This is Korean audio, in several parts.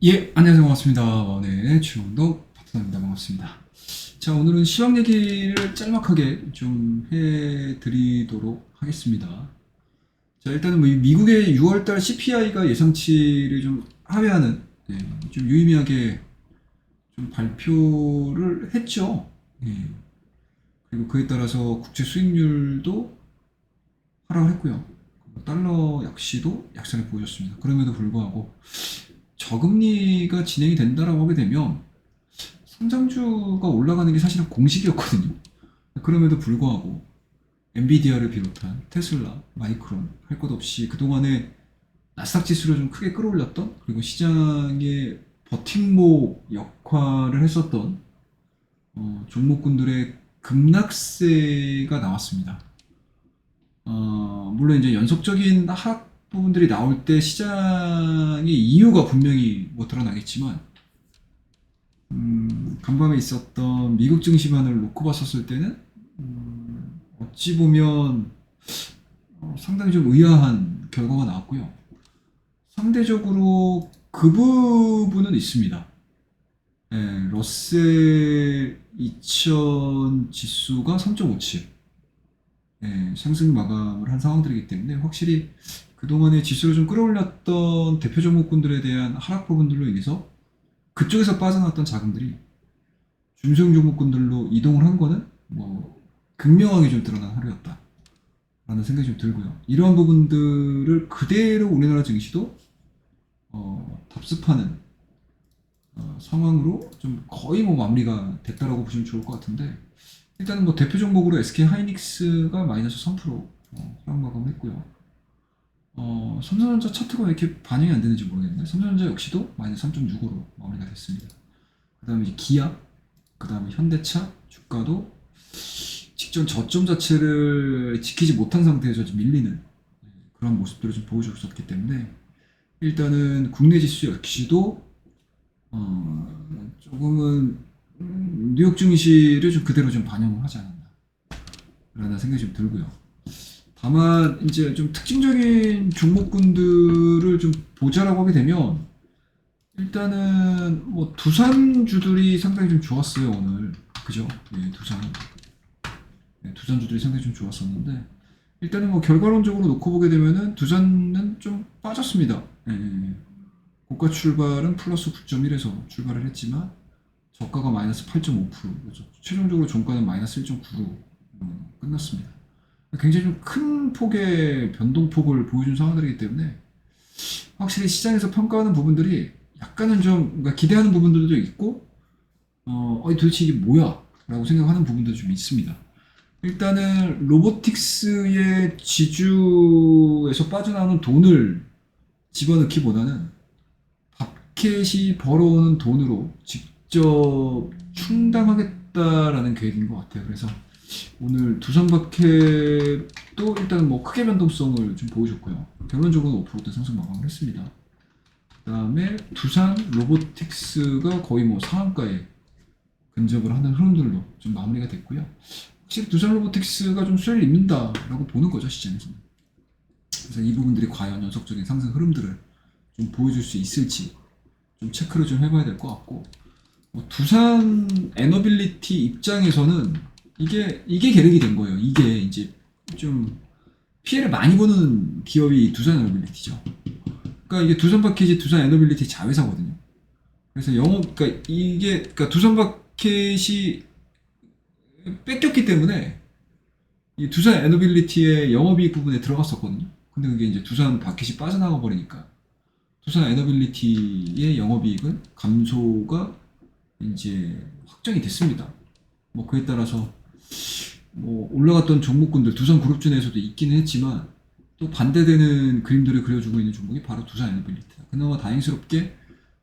예, 안녕하세요. 반갑습니다. 네, 주영도 파트너입니다. 반갑습니다. 자, 오늘은 시황 얘기를 짤막하게 좀 해드리도록 하겠습니다. 자, 일단은 뭐 미국의 6월달 CPI가 예상치를 좀 하회하는, 좀 유의미하게 좀 발표를 했죠. 예. 그리고 그에 따라서 국제 수익률도 하락을 했고요. 달러 약시도 약세를 보여줬습니다. 그럼에도 불구하고 저금리가 진행이 된다라고 하게 되면 성장주가 올라가는 게 사실은 공식이었거든요. 그럼에도 불구하고 엔비디아를 비롯한 테슬라, 마이크론 할 것 없이 그동안에 나스닥 지수를 좀 크게 끌어올렸던, 그리고 시장의 버팀목 역할을 했었던 종목군들의 급락세가 나왔습니다. 물론 이제 연속적인 하락 부분들이 나올 때 시장의 이유가 분명히 뭐 드러나겠지만, 간밤에 있었던 미국 증시만을 놓고 봤었을 때는, 어찌 보면 상당히 좀 의아한 결과가 나왔고요. 상대적으로 그 부분은 있습니다. 예, 러셀 2000 지수가 3.57, 상승 마감을 한 상황들이기 때문에 확실히 그동안에 지수를 좀 끌어올렸던 대표 종목군들에 대한 하락 부분들로 인해서 그쪽에서 빠져나왔던 자금들이 중소형 종목군들로 이동을 한 거는 뭐 극명하게 좀 드러난 하루였다 라는 생각이 좀 들고요. 이러한 부분들을 그대로 우리나라 증시도 답습하는 상황으로 좀 거의 뭐 마무리가 됐다라고 보시면 좋을 것 같은데, 일단은 뭐 대표 종목으로 SK 하이닉스가 마이너스 3% 하락 마감을 했고요. 삼성전자 차트가 왜 이렇게 반영이 안 되는지 모르겠는데 삼성전자 역시도 마이너스 3.65로 마무리가 됐습니다. 그 다음에 이제 기아, 그 다음에 현대차 주가도 직전 저점 자체를 지키지 못한 상태에서 좀 밀리는 그런 모습들을 좀 보여주고 있었기 때문에, 일단은 국내 지수 역시도 조금은 뉴욕 증시를 좀 그대로 좀 반영을 하지 않았나 라는 생각이 좀 들고요. 다만 이제 좀 특징적인 종목군들을 좀 보자라고 하게 되면, 일단은 뭐 두산주들이 상당히 좀 좋았어요 오늘. 그죠? 예, 두산주들이 상당히 좀 좋았었는데, 일단은 뭐 결과론적으로 놓고 보게 되면은 두산은 좀 빠졌습니다. 고가 출발은 플러스 9.1에서 출발을 했지만 저가가 마이너스 8.5%, 최종적으로 종가는 마이너스 1.9로 끝났습니다. 굉장히 좀 큰 폭의 변동폭을 보여준 상황들이기 때문에 확실히 시장에서 평가하는 부분들이 약간은 좀 뭔가 기대하는 부분들도 있고, 도대체 이게 뭐야? 라고 생각하는 부분도 좀 있습니다. 일단은 로보틱스의 지주에서 빠져나오는 돈을 집어넣기보다는 밥켓이 벌어오는 돈으로 직접 충당하겠다라는 계획인 것 같아요. 그래서 오늘 두산바켓도 일단 뭐 크게 변동성을 좀 보여줬고요. 결론적으로 5%대 상승 마감을 했습니다. 그 다음에 두산 로보틱스가 거의 뭐 상한가에 근접을 하는 흐름들로 좀 마무리가 됐고요. 확실히 두산 로보틱스가 좀 수혜를 입는다라고 보는 거죠, 시장에서는. 그래서 이 부분들이 과연 연속적인 상승 흐름들을 좀 보여줄 수 있을지 좀 체크를 좀 해봐야 될 것 같고, 뭐 두산 에너빌리티 입장에서는 이게 계획이 된 거예요. 이게 이제 좀 피해를 많이 보는 기업이 두산 에너빌리티죠. 그러니까 이게 두산 바켓이 두산 에너빌리티 자회사거든요. 그래서 그러니까 두산 바켓이 뺏겼기 때문에 이 두산 에너빌리티의 영업이익 부분에 들어갔었거든요. 근데 그게 이제 두산 바켓이 빠져나가 버리니까 두산 에너빌리티의 영업이익은 감소가 이제 확정이 됐습니다. 뭐 그에 따라서 뭐 올라갔던 종목군들 두산 그룹주 내에서도 있기는 했지만, 또 반대되는 그림들을 그려주고 있는 종목이 바로 두산 에너빌리티다. 그나마 다행스럽게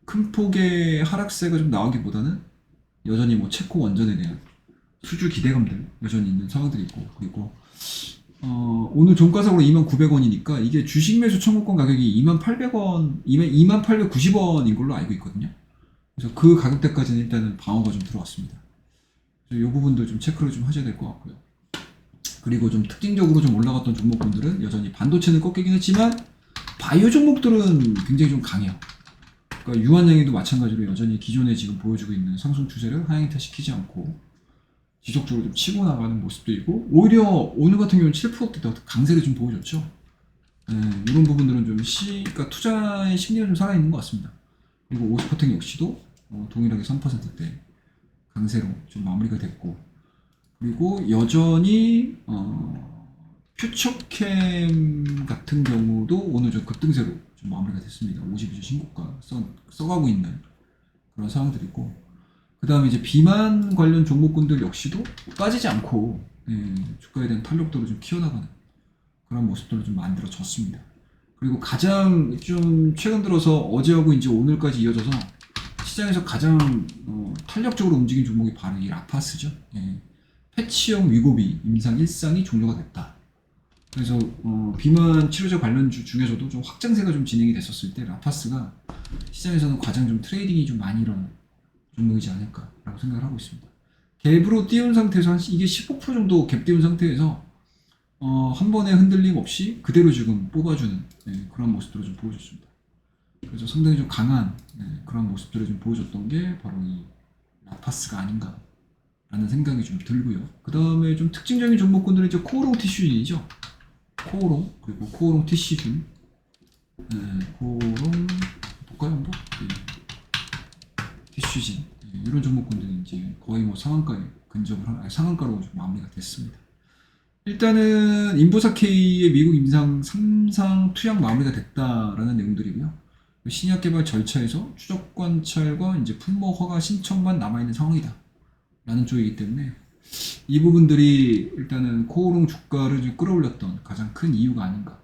큰 폭의 하락세가 좀 나오기보다는 여전히 뭐 체코 원전에 대한 수주 기대감들 여전히 있는 상황들이 있고, 그리고 오늘 종가상으로 2,900원이니까 이게 주식 매수 청구권 가격이 2,800원, 2,890원인 걸로 알고 있거든요. 그래서 그 가격대까지는 일단은 방어가 좀 들어왔습니다. 이 부분도 좀 체크를 좀 하셔야 될 것 같고요. 그리고 좀 특징적으로 좀 올라갔던 종목군들은 여전히 반도체는 꺾이긴 했지만 바이오 종목들은 굉장히 좀 강해요. 그러니까 유한양행도 마찬가지로 여전히 기존에 지금 보여주고 있는 상승 추세를 하향타 시키지 않고 지속적으로 좀 치고 나가는 모습들이고, 오히려 오늘 같은 경우는 7%대 더 강세를 좀 보여줬죠. 이런 부분들은 좀 그러니까 투자의 심리가 좀 살아있는 것 같습니다. 그리고 오스퍼텍 역시도 동일하게 3%대 강세로 좀 마무리가 됐고, 그리고 여전히 퓨처캠 같은 경우도 오늘 좀 급등세로 좀 마무리가 됐습니다. 52주 신고가 써가고 있는 그런 상황들이고, 그 다음에 이제 비만 관련 종목군들 역시도 빠지지 않고 주가에 대한 탄력도를 좀 키워나가는 그런 모습들을 좀 만들어졌습니다. 그리고 가장 좀 최근 들어서 어제하고 이제 오늘까지 이어져서 시장에서 가장 탄력적으로 움직인 종목이 바로 이 라파스죠. 패치형 위고비 임상 1상이 종료가 됐다. 그래서 비만 치료제 관련주 중에서도 좀 확장세가 좀 진행이 됐었을 때 라파스가 시장에서는 가장 좀 트레이딩이 좀 많이 일어나는 종목이지 않을까라고 생각을 하고 있습니다. 갭으로 띄운 상태에서 이게 15% 정도 갭 띄운 상태에서 한 번에 흔들림 없이 그대로 지금 뽑아주는 그런 모습들을 좀 보여줬습니다. 그래서 상당히 좀 강한 그런 모습들을 좀 보여줬던 게 바로 이 라파스가 아닌가라는 생각이 좀 들고요. 그 다음에 좀 특징적인 종목군들은 이제 코오롱 티슈진이죠. 코오롱, 그리고 코오롱 티슈진, 코오롱 볼까요 한번? 티슈진 이런 종목군들이 이제 거의 뭐 상한가에 상한가로 좀 마무리가 됐습니다. 일단은 인보사K의 미국 임상 3상 투약 마무리가 됐다라는 내용들이고요. 신약 개발 절차에서 추적 관찰과 이제 품목 허가 신청만 남아있는 상황이다 라는 쪽이기 때문에 이 부분들이 일단은 코오롱 주가를 좀 끌어올렸던 가장 큰 이유가 아닌가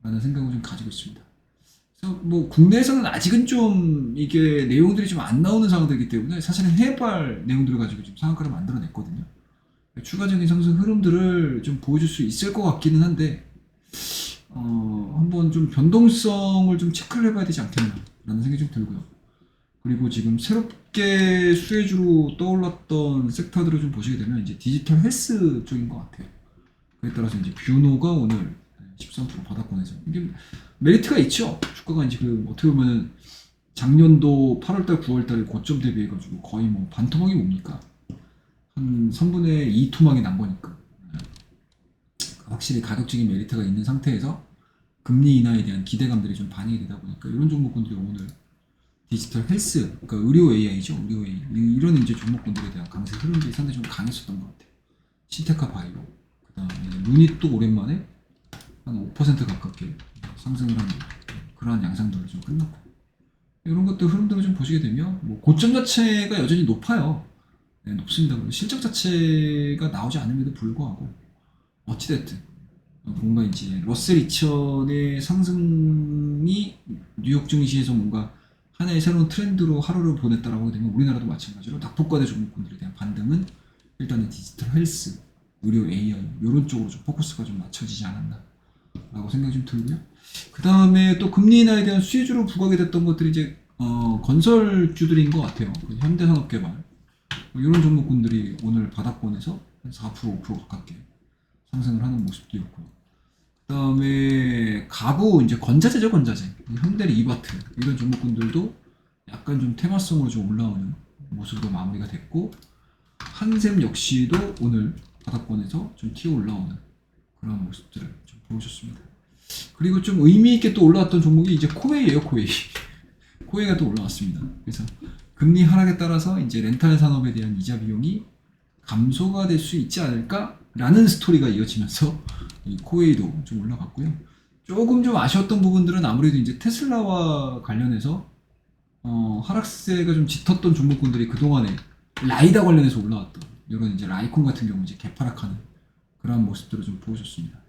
라는 생각을 좀 가지고 있습니다. 그래서 뭐 국내에서는 아직은 좀 이게 내용들이 좀 안 나오는 상황들이기 때문에 사실은 해외발 내용들을 가지고 지금 상한가를 만들어냈거든요. 추가적인 상승 흐름들을 좀 보여줄 수 있을 것 같기는 한데 한번 좀 변동성을 좀 체크를 해봐야 되지 않겠나 라는 생각이 좀 들고요. 그리고 지금 새롭게 수혜주로 떠올랐던 섹터들을 좀 보시게 되면 이제 디지털 헬스 쪽인 것 같아요. 그에 따라서 이제 뷰노가 오늘 13% 바닥권에서 이게 메리트가 있죠. 주가가 이제 그 어떻게 보면은 작년도 8월달, 9월달에 고점 대비해가지고 거의 뭐 반토막이 뭡니까? 한 3분의 2 토막이 난 거니까 확실히 가격적인 메리트가 있는 상태에서 금리 인하에 대한 기대감들이 좀 반영이 되다 보니까 이런 종목군들이 오늘 디지털 헬스, 그러니까 의료 AI죠, 의료 AI 이런 이제 종목군들에 대한 강세 흐름들이 상당히 좀 강했었던 것 같아요. 신테카 바이오, 그다음에 루닛도 오랜만에 한 5% 가깝게 상승을 하는 그러한 양상들을 좀 끝났고, 이런 것들 흐름들을 좀 보시게 되면 뭐 고점 자체가 여전히 높아요. 높습니다. 그리고 실적 자체가 나오지 않음에도 불구하고 어찌됐든 뭔가 이제 러셀 2000의 상승이 뉴욕 증시에서 뭔가 하나의 새로운 트렌드로 하루를 보냈다라고 하게 되면 우리나라도 마찬가지로 낙폭과대 종목군들에 대한 반등은 일단은 디지털 헬스, 의료 AI 이런 쪽으로 좀 포커스가 좀 맞춰지지 않았나 라고 생각이 좀 들고요. 그 다음에 또 금리 인하에 대한 수혜주로 부각이 됐던 것들이 이제 건설주들인 것 같아요. 현대산업개발 이런 종목군들이 오늘 바닥권에서 한 4%, 5% 가깝게 상승을 하는 모습이었고, 그 다음에 가구 이제 건자재죠, 건자재. 현대리 이바트 이런 종목군들도 약간 좀 테마성으로 좀 올라오는 모습으로 마무리가 됐고, 한샘 역시도 오늘 바닥권에서 좀 튀어 올라오는 그런 모습들을 좀 보여줬습니다. 그리고 좀 의미 있게 또 올라왔던 종목이 이제 코웨이예요, 코웨이. 코웨이가 또 올라왔습니다. 그래서 금리 하락에 따라서 이제 렌탈 산업에 대한 이자 비용이 감소가 될 수 있지 않을까라는 스토리가 이어지면서 이 코웨이도 좀 올라갔고요. 조금 좀 아쉬웠던 부분들은 아무래도 이제 테슬라와 관련해서 하락세가 좀 짙었던 종목군들이 그동안에 라이다 관련해서 올라왔던 이런 이제 라이콘 같은 경우 이제 개파락하는 그런 모습들을 좀 보여줬습니다.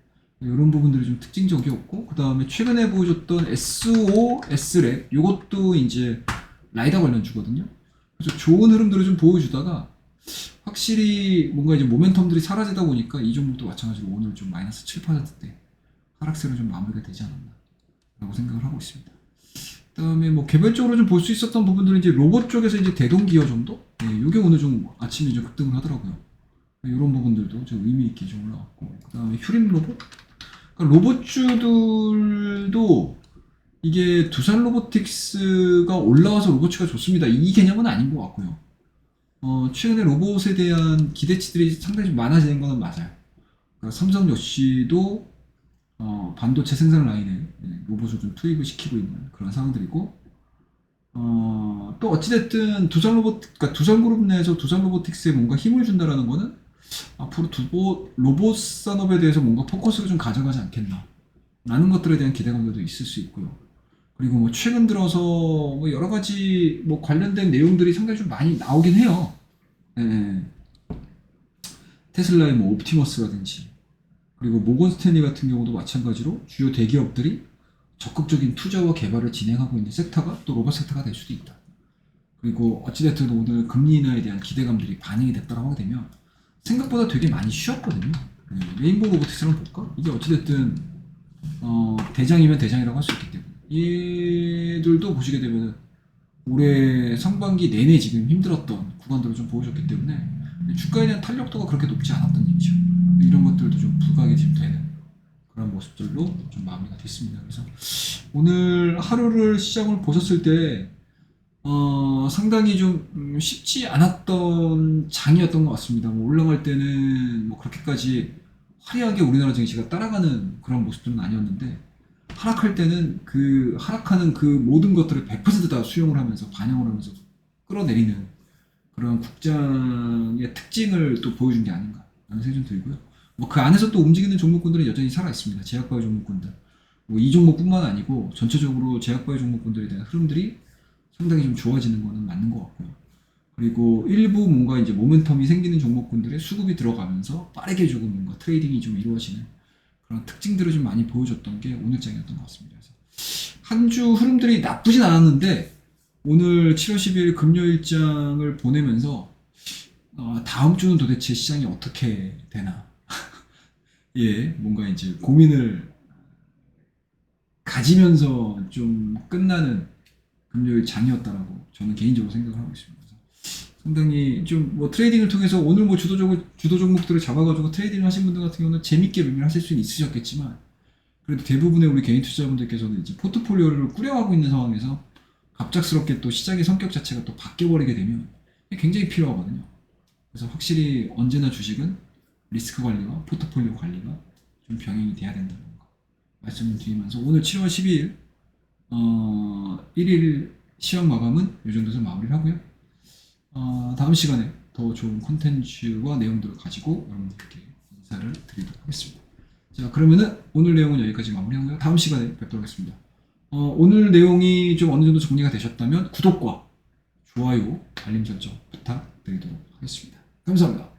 이런 부분들이 좀 특징적이었고, 그 다음에 최근에 보여줬던 SO, S랩 이것도 이제 라이다 관련주거든요. 그래서 좋은 흐름들을 좀 보여주다가 확실히 뭔가 이제 모멘텀들이 사라지다 보니까 이 종목도 마찬가지로 오늘 좀 마이너스 7%대 하락세로 좀 마무리가 되지 않았나 라고 생각을 하고 있습니다. 그 다음에 뭐 개별적으로 좀 볼 수 있었던 부분들은 이제 로봇 쪽에서 이제 대동기어 정도? 이게 오늘 좀 아침에 좀 급등을 하더라고요. 이런 부분들도 좀 의미 있게 좀 올라왔고, 그 다음에 휴림 로봇? 그러니까 로봇주들도 이게 두산 로보틱스가 올라와서 로봇치가 좋습니다. 이 개념은 아닌 것 같고요. 최근에 로봇에 대한 기대치들이 상당히 좀 많아지는 것은 맞아요. 그러니까 삼성 역시도 반도체 생산 라인에 로봇을 좀 투입을 시키고 있는 그런 상황들이고, 또 어찌됐든 그러니까 두산 그룹 내에서 두산 로보틱스에 뭔가 힘을 준다라는 거는 앞으로 로봇 산업에 대해서 뭔가 포커스를 좀 가져가지 않겠나 라는 것들에 대한 기대감도 있을 수 있고요. 그리고 뭐 최근 들어서 뭐 여러 가지 뭐 관련된 내용들이 상당히 좀 많이 나오긴 해요. 예. 테슬라의 뭐 옵티머스라든지, 그리고 모건 스탠리 같은 경우도 마찬가지로 주요 대기업들이 적극적인 투자와 개발을 진행하고 있는 섹터가 또 로봇 섹터가 될 수도 있다. 그리고 어찌됐든 오늘 금리 인하에 대한 기대감들이 반영이 됐다고 하게 되면 생각보다 되게 많이 쉬었거든요. 레인보우 로보틱스를 볼까? 이게 어찌됐든 대장이면 대장이라고 할 수 있기 때문에 얘들도 보시게 되면 올해 상반기 내내 지금 힘들었던 구간들을 좀 보여줬기 때문에 주가에 대한 탄력도가 그렇게 높지 않았던 얘기죠. 이런 것들도 좀 부각이 지금 되는 그런 모습들로 좀 마무리가 됐습니다. 그래서 오늘 하루를 시장을 보셨을 때 상당히 좀 쉽지 않았던 장이었던 것 같습니다. 뭐 올라갈 때는 뭐 그렇게까지 화려하게 우리나라 증시가 따라가는 그런 모습들은 아니었는데, 하락할 때는 그 하락하는 그 모든 것들을 100%다 수용을 하면서 반영을 하면서 끌어내리는 그런 국장의 특징을 또 보여준 게 아닌가 라는 생각이 좀 들고요. 뭐 그 안에서 또 움직이는 종목군들은 여전히 살아 있습니다. 제약바이오 종목군들. 뭐 이 종목뿐만 아니고 전체적으로 제약바이오 종목군들에 대한 흐름들이 상당히 좀 좋아지는 거는 맞는 것 같고요. 그리고 일부 뭔가 이제 모멘텀이 생기는 종목군들의 수급이 들어가면서 빠르게 조금 뭔가 트레이딩이 좀 이루어지는 그런 특징들을 좀 많이 보여줬던 게 오늘장이었던 것 같습니다. 그래서 한 주 흐름들이 나쁘진 않았는데 오늘 7월 10일 금요일장을 보내면서 다음 주는 도대체 시장이 어떻게 되나 예, 뭔가 이제 고민을 가지면서 좀 끝나는 금요일 장이었다라고 저는 개인적으로 생각을 하고 있습니다. 그래서 상당히 좀 뭐 트레이딩을 통해서 오늘 뭐 주도 종목들을 잡아가지고 트레이딩을 하신 분들 같은 경우는 재밌게 매매를 하실 수는 있으셨겠지만, 그래도 대부분의 우리 개인 투자자분들께서는 이제 포트폴리오를 꾸려가고 있는 상황에서 갑작스럽게 또 시장의 성격 자체가 또 바뀌어버리게 되면 굉장히 필요하거든요. 그래서 확실히 언제나 주식은 리스크 관리와 포트폴리오 관리가 좀 병행이 돼야 된다는 거 말씀을 드리면서, 오늘 7월 12일 1일 시황 마감은 이 정도에서 마무리를 하고요. 다음 시간에 더 좋은 콘텐츠와 내용들을 가지고 여러분들께 인사를 드리도록 하겠습니다. 자, 그러면은 오늘 내용은 여기까지 마무리하고요. 다음 시간에 뵙도록 하겠습니다. 오늘 내용이 좀 어느 정도 정리가 되셨다면 구독과 좋아요, 알림 설정 부탁드리도록 하겠습니다. 감사합니다.